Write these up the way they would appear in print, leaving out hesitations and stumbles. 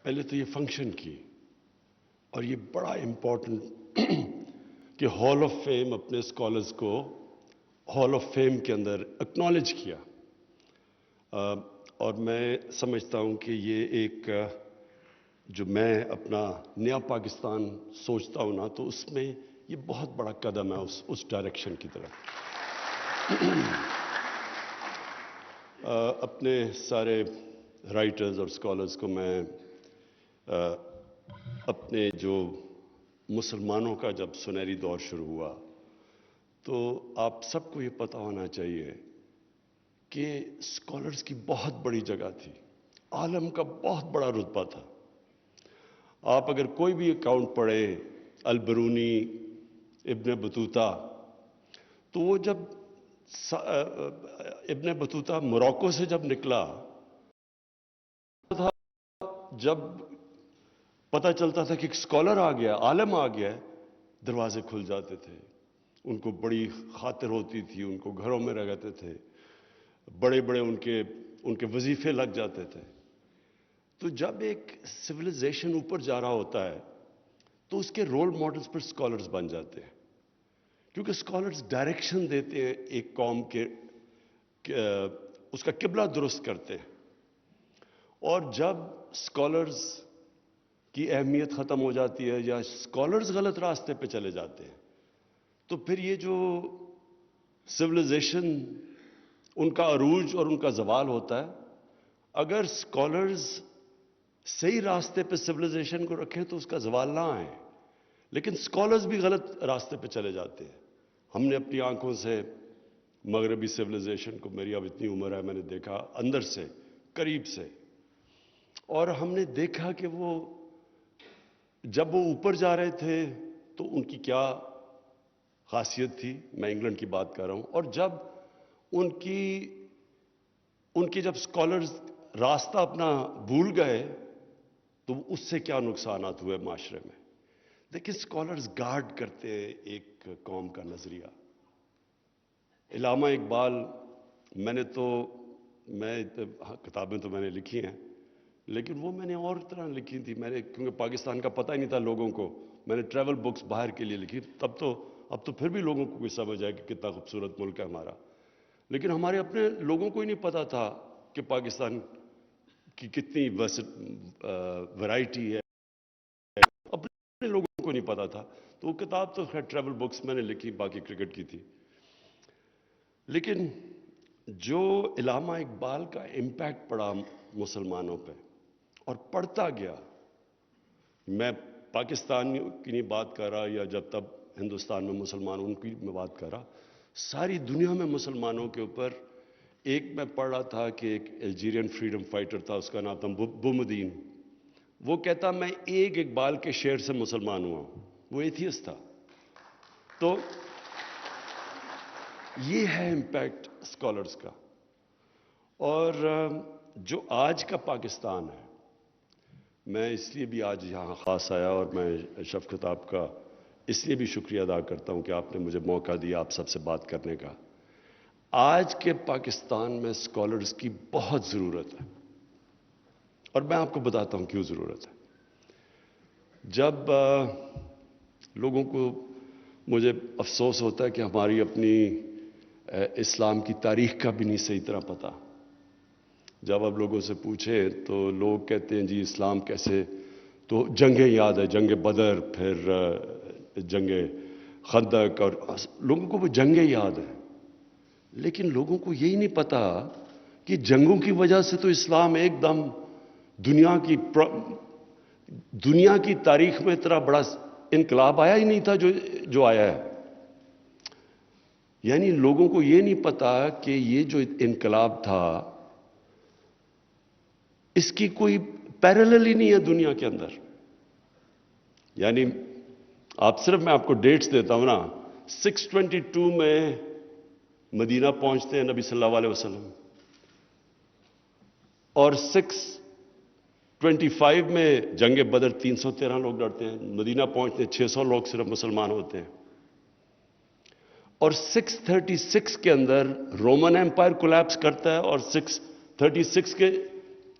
پہلے تو یہ فنکشن کی اور یہ بڑا امپورٹنٹ کہ ہال آف فیم اپنے اسکالرز کو ہال آف فیم کے اندر اکنالج کیا. اور میں سمجھتا ہوں کہ یہ ایک جو میں اپنا نیا پاکستان سوچتا ہوں نا، تو اس میں یہ بہت بڑا قدم ہے اس ڈائریکشن کی طرف. اپنے سارے رائٹرز اور اسکالرز کو میں اپنے جو مسلمانوں کا جب سنہری دور شروع ہوا تو آپ سب کو یہ پتہ ہونا چاہیے کہ اسکالرز کی بہت بڑی جگہ تھی، عالم کا بہت بڑا رتبہ تھا. آپ اگر کوئی بھی اکاؤنٹ پڑھیں البرونی، ابن بطوطہ، تو وہ جب ابن بطوطہ موراکو سے جب نکلا تھا، جب پتہ چلتا تھا کہ ایک اسکالر آ گیا، عالم آ گیا، دروازے کھل جاتے تھے. ان کو بڑی خاطر ہوتی تھی، ان کو گھروں میں رہتے تھے، بڑے بڑے ان کے وظیفے لگ جاتے تھے. تو جب ایک سویلائزیشن اوپر جا رہا ہوتا ہے تو اس کے رول ماڈلز پر اسکالرز بن جاتے ہیں، کیونکہ اسکالرز ڈائریکشن دیتے ہیں ایک قوم کے، اس کا قبلہ درست کرتے ہیں. اور جب اسکالرز کی اہمیت ختم ہو جاتی ہے یا اسکالرز غلط راستے پہ چلے جاتے ہیں تو پھر یہ جو سویلائزیشن ان کا عروج اور ان کا زوال ہوتا ہے. اگر اسکالرز صحیح راستے پہ سویلائزیشن کو رکھیں تو اس کا زوال نہ آئے، لیکن اسکالرز بھی غلط راستے پہ چلے جاتے ہیں. ہم نے اپنی آنکھوں سے مغربی سویلائزیشن کو، میری اب اتنی عمر ہے، میں نے دیکھا اندر سے، قریب سے، اور ہم نے دیکھا کہ وہ جب وہ اوپر جا رہے تھے تو ان کی کیا خاصیت تھی. میں انگلینڈ کی بات کر رہا ہوں. اور جب ان کی جب اسکالرز راستہ اپنا بھول گئے تو اس سے کیا نقصانات ہوئے معاشرے میں. دیکھیں، اسکالرز گارڈ کرتے ہیں ایک قوم کا نظریہ. علامہ اقبال، کتابیں تو میں نے لکھی ہیں، لیکن وہ میں نے اور طرح لکھی تھی. کیونکہ پاکستان کا پتہ ہی نہیں تھا لوگوں کو، میں نے ٹریول بکس باہر کے لیے لکھی. اب تو پھر بھی لوگوں کو کوئی سمجھ آئے کہ کتنا خوبصورت ملک ہے ہمارا. لیکن ہمارے اپنے لوگوں کو ہی نہیں پتا تھا کہ پاکستان کی کتنی ورائٹی ہے، اپنے لوگوں کو نہیں پتا تھا. تو وہ کتاب تو خیر ٹریول بکس میں نے لکھی، باقی کرکٹ کی تھی. لیکن جو علامہ اقبال کا امپیکٹ پڑا مسلمانوں پہ اور پڑھتا گیا، میں پاکستان کی نہیں بات کر رہا یا جب تب ہندوستان میں مسلمانوں کی میں بات کر رہا، ساری دنیا میں مسلمانوں کے اوپر. ایک میں پڑھ رہا تھا کہ ایک الجیرین فریڈم فائٹر تھا، اس کا نام تھا بومدین. وہ کہتا میں ایک اقبال کے شعر سے مسلمان ہوا ہوں. وہ ایتھیسٹ تھا. تو یہ ہے امپیکٹ اسکالرز کا. اور جو آج کا پاکستان ہے، میں اس لیے بھی آج یہاں خاص آیا اور میں شفقت آپ کا اس لیے بھی شکریہ ادا کرتا ہوں کہ آپ نے مجھے موقع دیا آپ سب سے بات کرنے کا. آج کے پاکستان میں اسکالرز کی بہت ضرورت ہے، اور میں آپ کو بتاتا ہوں کیوں ضرورت ہے. جب لوگوں کو، مجھے افسوس ہوتا ہے کہ ہماری اپنی اسلام کی تاریخ کا بھی نہیں صحیح طرح پتہ. جب آپ لوگوں سے پوچھیں تو لوگ کہتے ہیں جی اسلام کیسے، تو جنگیں یاد ہے، جنگ بدر، پھر جنگ خندق، اور لوگوں کو وہ جنگیں یاد ہیں. لیکن لوگوں کو یہی نہیں پتا کہ جنگوں کی وجہ سے تو اسلام ایک دم دنیا کی تاریخ میں اتنا بڑا انقلاب آیا ہی نہیں تھا جو آیا ہے. یعنی لوگوں کو یہ نہیں پتا کہ یہ جو انقلاب تھا اس کی کوئی پیرالل ہی نہیں ہے دنیا کے اندر. یعنی میں آپ کو ڈیٹس دیتا ہوں نا. 622 میں مدینہ پہنچتے ہیں نبی صلی اللہ علیہ وسلم، اور 625 میں جنگ بدر 313 لوگ لڑتے ہیں. مدینہ پہنچتے ہیں 600 لوگ صرف مسلمان ہوتے ہیں. اور 636 کے اندر رومن ایمپائر کولیپس کرتا ہے، اور 636 کے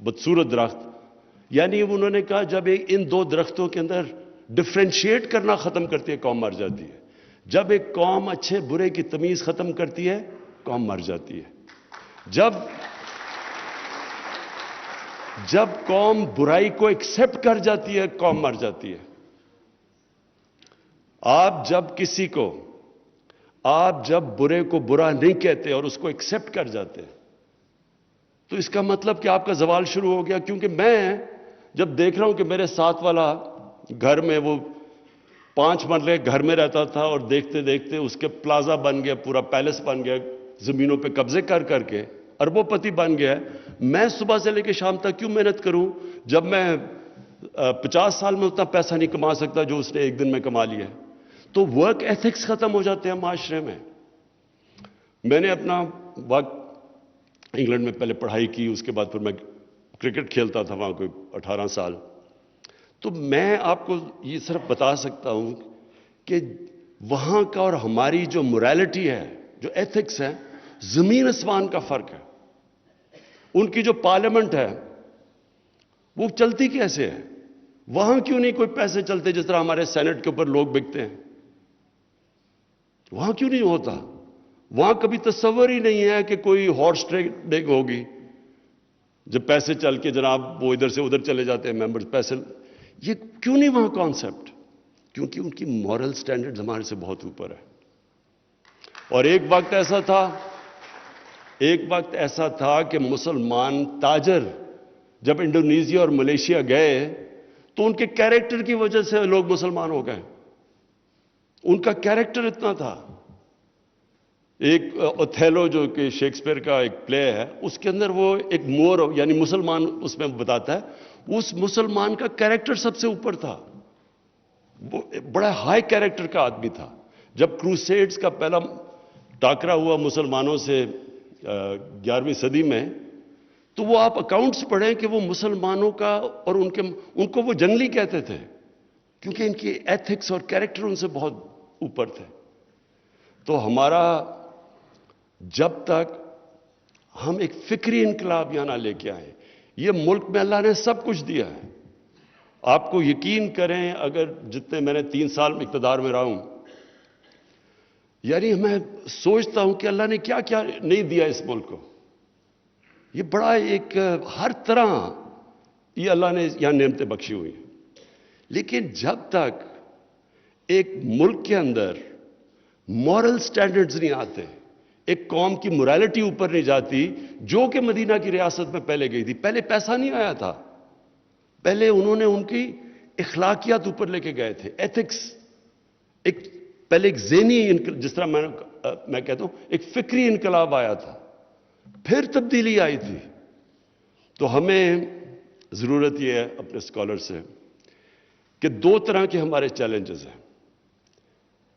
بدصورت درخت. یعنی انہوں نے کہا جب ان دو درختوں کے اندر ڈفرینشیٹ کرنا ختم کرتی ہے قوم مر جاتی ہے. جب ایک قوم اچھے برے کی تمیز ختم کرتی ہے قوم مر جاتی ہے. جب قوم برائی کو ایکسپٹ کر جاتی ہے قوم مر جاتی ہے. آپ جب برے کو برا نہیں کہتے اور اس کو ایکسپٹ کر جاتے تو اس کا مطلب کہ آپ کا زوال شروع ہو گیا. کیونکہ میں جب دیکھ رہا ہوں کہ میرے ساتھ والا گھر میں وہ 5 مرلے گھر میں رہتا تھا اور دیکھتے دیکھتے اس کے پلازا بن گیا, پورا پیلس بن گیا, زمینوں پہ قبضے کر کر کے اربوں پتی بن گیا. میں صبح سے لے کے شام تک کیوں محنت کروں جب میں 50 سال میں اتنا پیسہ نہیں کما سکتا جو اس نے ایک دن میں کما لیا ہے. تو ورک ایتھکس ختم ہو جاتے ہیں معاشرے میں. میں نے اپنا وقت انگلینڈ میں پہلے پڑھائی کی, اس کے بعد پھر میں کرکٹ کھیلتا تھا وہاں کوئی 18 سال. تو میں آپ کو یہ صرف بتا سکتا ہوں کہ وہاں کا اور ہماری جو موریلٹی ہے, جو ایتھکس ہے, زمین آسمان کا فرق ہے. ان کی جو پارلیمنٹ ہے وہ چلتی کیسے ہے؟ وہاں کیوں نہیں کوئی پیسے چلتے جس طرح ہمارے سینٹ کے اوپر لوگ بکتے ہیں؟ وہاں کیوں نہیں ہوتا؟ وہاں کبھی تصور ہی نہیں ہے کہ کوئی ہارس ٹریڈنگ ہوگی. جب پیسے چل کے جناب وہ ادھر سے ادھر چلے جاتے ہیں ممبرز پیسے, یہ کیوں نہیں وہاں کانسیپٹ؟ کیونکہ ان کی مورل سٹینڈرڈز ہمارے سے بہت اوپر ہے. اور ایک وقت ایسا تھا کہ مسلمان تاجر جب انڈونیزیا اور ملیشیا گئے تو ان کے کیریکٹر کی وجہ سے لوگ مسلمان ہو گئے. ان کا کیریکٹر اتنا تھا. ایک اوتھیلو جو کہ شیکسپیئر کا ایک پلے ہے, اس کے اندر وہ ایک مور یعنی مسلمان اس میں بتاتا ہے, اس مسلمان کا کیریکٹر سب سے اوپر تھا. وہ بڑا ہائی کیریکٹر کا آدمی تھا. جب کروسیڈز کا پہلا ٹاکرا ہوا مسلمانوں سے 11ویں صدی میں, تو وہ آپ اکاؤنٹس پڑھیں کہ وہ مسلمانوں کا اور ان کو وہ جنگلی کہتے تھے کیونکہ ان کی ایتھکس اور کیریکٹر ان سے بہت اوپر تھے. تو ہمارا جب تک ہم ایک فکری انقلاب یہاں نہ لے کے آئیں, یہ ملک میں اللہ نے سب کچھ دیا ہے. آپ کو یقین کریں, اگر جتنے میں نے 3 سال میں اقتدار میں رہا ہوں, یعنی میں سوچتا ہوں کہ اللہ نے کیا کیا نہیں دیا اس ملک کو. یہ بڑا ایک ہر طرح یہ اللہ نے یہاں نعمتیں بخشی ہوئی ہیں. لیکن جب تک ایک ملک کے اندر مورل سٹینڈرڈز نہیں آتے, ایک قوم کی موریلٹی اوپر نہیں جاتی, جو کہ مدینہ کی ریاست میں پہلے گئی تھی. پہلے پیسہ نہیں آیا تھا, پہلے انہوں نے ان کی اخلاقیات اوپر لے کے گئے تھے, ایتھکس. پہلے ایک ذہنی جس طرح میں کہتا ہوں ایک فکری انقلاب آیا تھا, پھر تبدیلی آئی تھی. تو ہمیں ضرورت یہ ہے اپنے اسکالر سے کہ 2 طرح کے ہمارے چیلنجز ہیں.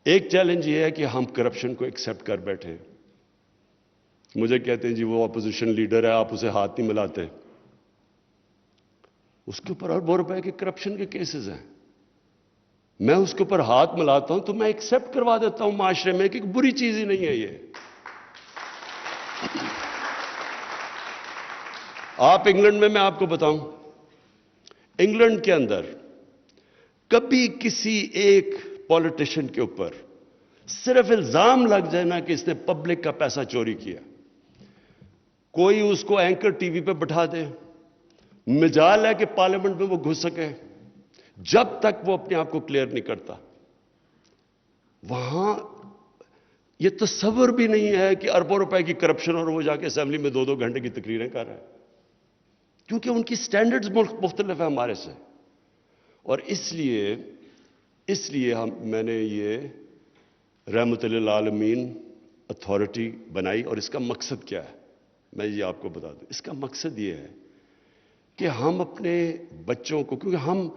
ایک چیلنج یہ ہے کہ ہم کرپشن کو ایکسیپٹ کر بیٹھے. مجھے کہتے ہیں جی وہ اپوزیشن لیڈر ہے, آپ اسے ہاتھ نہیں ملاتے. اس کے اوپر اربوں روپے کے کرپشن کے کیسز ہیں. میں اس کے اوپر ہاتھ ملاتا ہوں تو میں ایکسیپٹ کروا دیتا ہوں معاشرے میں کہ بری چیز ہی نہیں ہے یہ. آپ انگلینڈ میں آپ کو بتاؤں, انگلینڈ کے اندر کبھی کسی ایک پولیٹیشین کے اوپر صرف الزام لگ جائے نا کہ اس نے پبلک کا پیسہ چوری کیا, کوئی اس کو اینکر ٹی وی پہ بٹھا دے, مجال ہے کہ پارلیمنٹ میں وہ گھس سکے, جب تک وہ اپنے آپ کو کلیئر نہیں کرتا. وہاں یہ تصور بھی نہیں ہے کہ اربوں روپے کی کرپشن اور وہ جا کے اسمبلی میں 2-2 گھنٹے کی تقریریں کر رہے ہیں, کیونکہ ان کی سٹینڈرڈز مختلف ہیں ہمارے سے. اور اس لیے میں نے یہ رحمت للعالمین اتھارٹی بنائی. اور اس کا مقصد کیا ہے میں یہ آپ کو بتا دوں. اس کا مقصد یہ ہے کہ ہم اپنے بچوں کو, کیونکہ ہم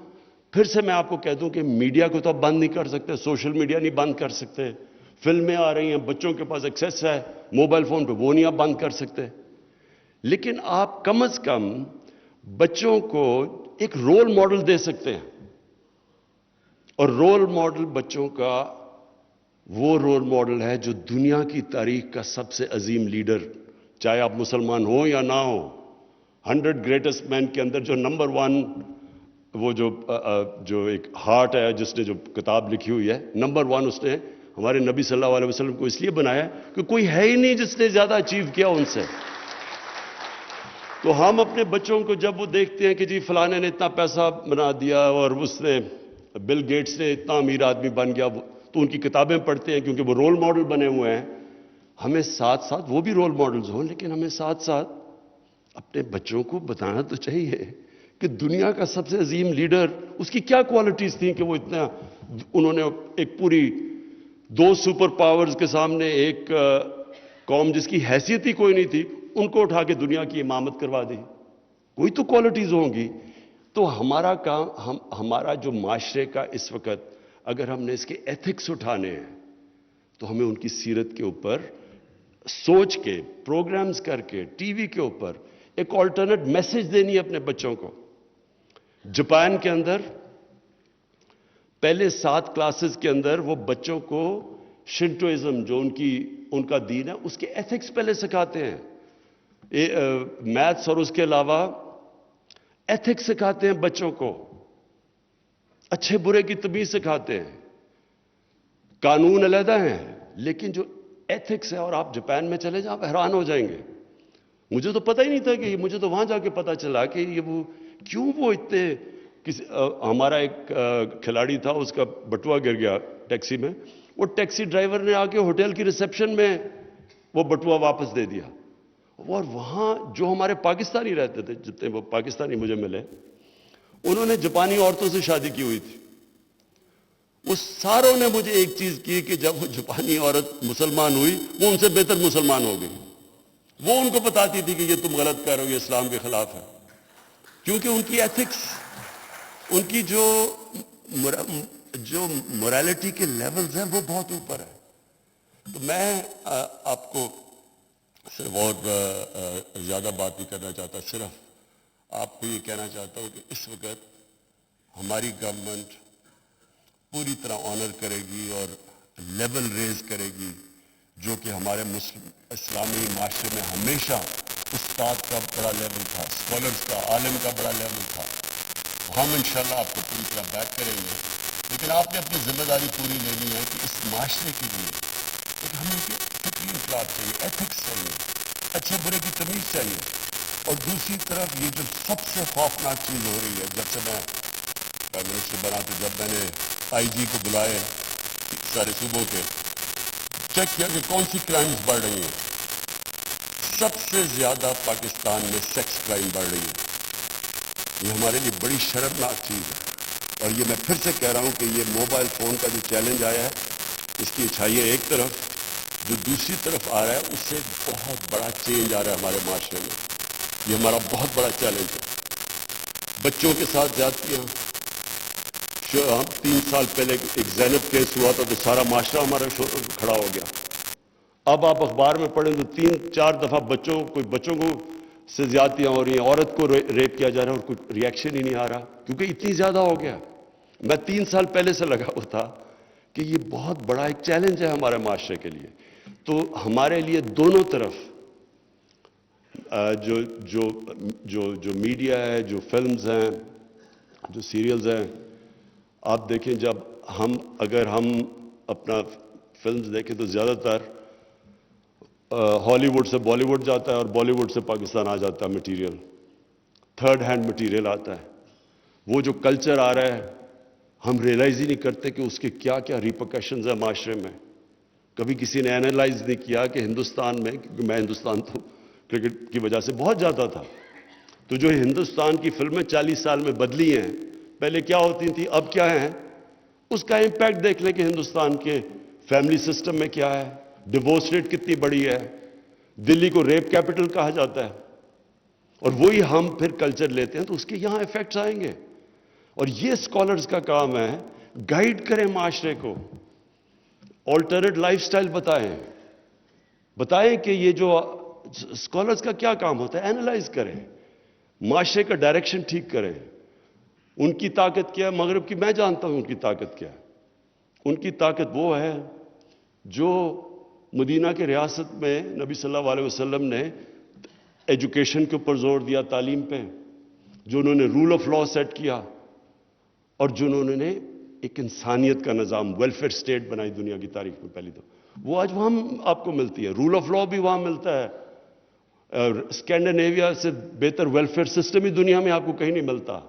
پھر سے میں آپ کو کہہ دوں کہ میڈیا کو تو آپ بند نہیں کر سکتے, سوشل میڈیا نہیں بند کر سکتے, فلمیں آ رہی ہیں, بچوں کے پاس ایکسیس ہے موبائل فون پہ, وہ نہیں آپ بند کر سکتے. لیکن آپ کم از کم بچوں کو ایک رول ماڈل دے سکتے ہیں. اور رول ماڈل بچوں کا وہ رول ماڈل ہے جو دنیا کی تاریخ کا سب سے عظیم لیڈر, چاہے آپ مسلمان ہوں یا نہ ہوں, 100 گریٹسٹ مین کے اندر جو نمبر 1 وہ جو ایک ہارٹ ہے جس نے جو کتاب لکھی ہوئی ہے، نمبر 1 اس نے ہمارے نبی صلی اللہ علیہ وسلم کو اس لیے بنایا کہ کوئی ہے ہی نہیں جس نے زیادہ اچیو کیا ان سے. تو ہم اپنے بچوں کو جب وہ دیکھتے ہیں کہ جی فلانے نے اتنا پیسہ بنا دیا اور اس نے بل گیٹس نے اتنا امیر آدمی بن گیا، تو ان کی کتابیں پڑھتے ہیں کیونکہ وہ رول ماڈل بنے ہوئے ہیں. ہمیں ساتھ ساتھ وہ بھی رول ماڈلز ہوں، لیکن ہمیں ساتھ ساتھ اپنے بچوں کو بتانا تو چاہیے کہ دنیا کا سب سے عظیم لیڈر اس کی کیا کوالٹیز تھیں کہ وہ اتنا، انہوں نے ایک پوری 2 سپر پاورز کے سامنے ایک قوم جس کی حیثیت ہی کوئی نہیں تھی ان کو اٹھا کے دنیا کی امامت کروا دی. کوئی تو کوالٹیز ہوں گی. تو ہمارا کام، ہمارا جو معاشرے کا اس وقت اگر ہم نے اس کے ایتھکس اٹھانے ہیں تو ہمیں ان کی سیرت کے اوپر سوچ کے، پروگرامز کر کے، ٹی وی کے اوپر ایک آلٹرنیٹ میسج دینی ہے اپنے بچوں کو. جاپان کے اندر پہلے 7 کلاسز کے اندر وہ بچوں کو شنٹوازم جو ان کا دین ہے اس کے ایتھکس پہلے سکھاتے ہیں. میتھس اور اس کے علاوہ ایتھکس سکھاتے ہیں بچوں کو، اچھے برے کی تمیز سکھاتے ہیں. قانون علیحدہ ہیں لیکن جو ایتھکس ہے، اور آپ جاپان میں چلے جائیں آپ حیران ہو جائیں گے. مجھے تو پتہ ہی نہیں تھا کہ مجھے تو وہاں جا کے پتہ چلا کہ یہ وہ کیوں وہ اتنے ہمارا ایک کھلاڑی تھا اس کا بٹوا گر گیا ٹیکسی میں، وہ ٹیکسی ڈرائیور نے آ کے ہوٹل کی ریسیپشن میں وہ بٹوا واپس دے دیا. اور وہاں جو ہمارے پاکستانی رہتے تھے، جتنے وہ پاکستانی مجھے ملے، انہوں نے جاپانی عورتوں سے شادی کی ہوئی تھی. وہ ساروں نے مجھے ایک چیز کی کہ جب وہ جاپانی عورت مسلمان ہوئی وہ ان سے بہتر مسلمان ہو گئی. وہ ان کو بتاتی تھی کہ یہ تم غلط کر رہے ہو، یہ اسلام کے خلاف ہے. کیونکہ ان کی ایتھکس، ان کی جو موریلٹی کے لیولز ہیں وہ بہت اوپر ہے. تو میں آپ کو صرف اور زیادہ بات نہیں کرنا چاہتا، صرف آپ کو یہ کہنا چاہتا ہوں کہ اس وقت ہماری گورنمنٹ پوری طرح آنر کرے گی اور لیول ریز کرے گی جو کہ ہمارے اسلامی معاشرے میں ہمیشہ استاد کا بڑا لیول تھا، اسکالرز کا، عالم کا بڑا لیول تھا. ہم انشاءاللہ آپ کو پوری طرح بیک کریں گے، لیکن آپ نے اپنی ذمہ داری پوری لینی ہے کہ اس معاشرے کے لیے ایک ہمیں فکری انقلاب چاہیے، ایتھکس چاہیے، اچھے برے کی تمیز چاہیے. اور دوسری طرف یہ جو سب سے خوفناک چیز ہو رہی ہے، جب سے میں پرائم منسٹر بنا تو جب میں نے آئی جی کو بلائے سارے صوبوں کے، چیک کیا کہ کون سی کرائمز بڑھ رہی ہیں. سب سے زیادہ پاکستان میں سیکس کرائم بڑھ رہی ہے. یہ ہمارے لیے بڑی شرمناک چیز ہے. اور یہ میں پھر سے کہہ رہا ہوں کہ یہ موبائل فون کا جو چیلنج آیا ہے اس کی اچھائیاں ایک طرف، جو دوسری طرف آ رہا ہے اس سے بہت بڑا چینج آ رہا ہے ہمارے معاشرے میں. یہ ہمارا بہت بڑا چیلنج ہے. بچوں کے ساتھ زیادتیاں، ہم 3 سال پہلے ایک زینب کیس ہوا تھا تو سارا معاشرہ ہمارا کھڑا ہو گیا. اب آپ اخبار میں پڑھیں تو 3-4 دفعہ بچوں کو سے زیادتیاں ہو رہی ہیں، عورت کو ریپ کیا جا رہا ہے اور کوئی ریئیکشن ہی نہیں آ رہا کیونکہ اتنی زیادہ ہو گیا. میں 3 سال پہلے سے لگا ہوا تھا کہ یہ بہت بڑا ایک چیلنج ہے ہمارے معاشرے کے لیے. تو ہمارے لیے دونوں طرف جو میڈیا ہے، جو فلمز ہیں، جو سیریلز ہیں، آپ دیکھیں اگر ہم اپنا فلمز دیکھیں تو زیادہ تر ہالی ووڈ سے بالی ووڈ جاتا ہے اور بالی ووڈ سے پاکستان آ جاتا ہے مٹیریل، تھرڈ ہینڈ مٹیریل آتا ہے. وہ جو کلچر آ رہا ہے ہم ریئلائز ہی نہیں کرتے کہ اس کے کیا کیا ریپرکشنز ہیں معاشرے میں. کبھی کسی نے اینالائز نہیں کیا کہ ہندوستان میں، کیونکہ میں ہندوستان تو کرکٹ کی وجہ سے بہت جاتا تھا، تو جو ہندوستان کی فلمیں 40 سال میں بدلی ہیں، پہلے کیا ہوتی تھیں اب کیا ہیں، اس کا امپیکٹ دیکھ لیں کہ ہندوستان کے فیملی سسٹم میں کیا ہے. ڈیورس ریٹ کتنی بڑی ہے، دلی کو ریپ کیپٹل کہا جاتا ہے، اور وہی ہم پھر کلچر لیتے ہیں تو اس کے یہاں ایفیکٹس آئیں گے. اور یہ اسکالرز کا کام ہے گائیڈ کریں معاشرے کو، آلٹرنیٹ لائف سٹائل بتائیں کہ یہ جو اسکالرز کا کیا کام ہوتا ہے، اینالائز کریں، معاشرے کا ڈائریکشن ٹھیک کریں. ان کی طاقت کیا ہے مغرب کی؟ میں جانتا ہوں ان کی طاقت کیا ہے. ان کی طاقت وہ ہے جو مدینہ کے ریاست میں نبی صلی اللہ علیہ وسلم نے ایجوکیشن کے اوپر زور دیا، تعلیم پہ، جو انہوں نے رول آف لا سیٹ کیا، اور جو انہوں نے ایک انسانیت کا نظام، ویلفیئر سٹیٹ بنائی دنیا کی تاریخ میں پہلی دفعہ، وہ آج وہاں آپ کو ملتی ہے۔ رول آف لا بھی وہاں ملتا ہے، اور اسکینڈینیویا سے بہتر ویلفیئر سسٹم ہی دنیا میں آپ کو کہیں نہیں ملتا۔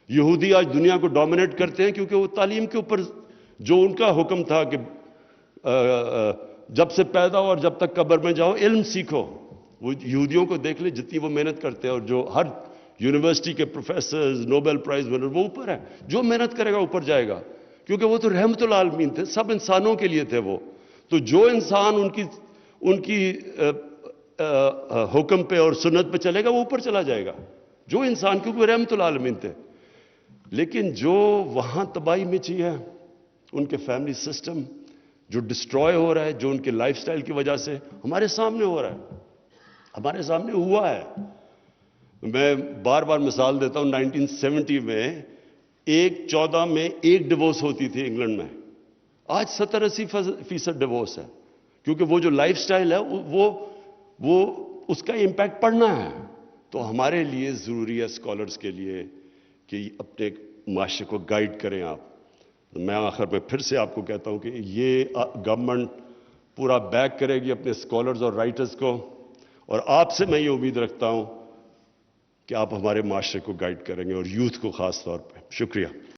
یہودی آج دنیا کو ڈومینیٹ کرتے ہیں کیونکہ وہ تعلیم کے اوپر جو ان کا حکم تھا کہ جب سے پیدا ہو اور جب تک قبر میں جاؤ علم سیکھو، وہ یہودیوں کو دیکھ لیں جتنی وہ محنت کرتے ہیں، اور جو ہر یونیورسٹی کے پروفیسرز، نوبل پرائز ونر، وہ اوپر ہے، جو محنت کرے گا اوپر جائے گا، کیونکہ وہ تو رحمت العالمین تھے، سب انسانوں کے لیے تھے وہ۔ تو جو انسان ان کی حکم پہ اور سنت پہ چلے گا وہ اوپر چلا جائے گا، جو انسان، کیونکہ وہ رحمت العالمین تھے۔ لیکن جو وہاں تباہی مچی ہے، ان کے فیملی سسٹم جو ڈسٹروائے ہو رہا ہے، جو ان کے لائف سٹائل کی وجہ سے ہمارے سامنے ہو رہا ہے، ہمارے سامنے ہوا ہے۔ میں بار بار مثال دیتا ہوں، 1970 میں 14 میں ایک ڈیورس ہوتی تھی انگلینڈ میں، آج 70-80% ڈیورس ہے، کیونکہ وہ جو لائف سٹائل ہے وہ اس کا امپیکٹ پڑنا ہے۔ تو ہمارے لیے ضروری ہے، اسکالرز کے لیے، کہ اپنے معاشرے کو گائیڈ کریں آپ۔ میں آخر میں پھر سے آپ کو کہتا ہوں کہ یہ گورنمنٹ پورا بیک کرے گی اپنے اسکالرز اور رائٹرز کو، اور آپ سے میں یہ امید رکھتا ہوں کہ آپ ہمارے معاشرے کو گائیڈ کریں گے، اور یوتھ کو خاص طور پہ۔ شکریہ۔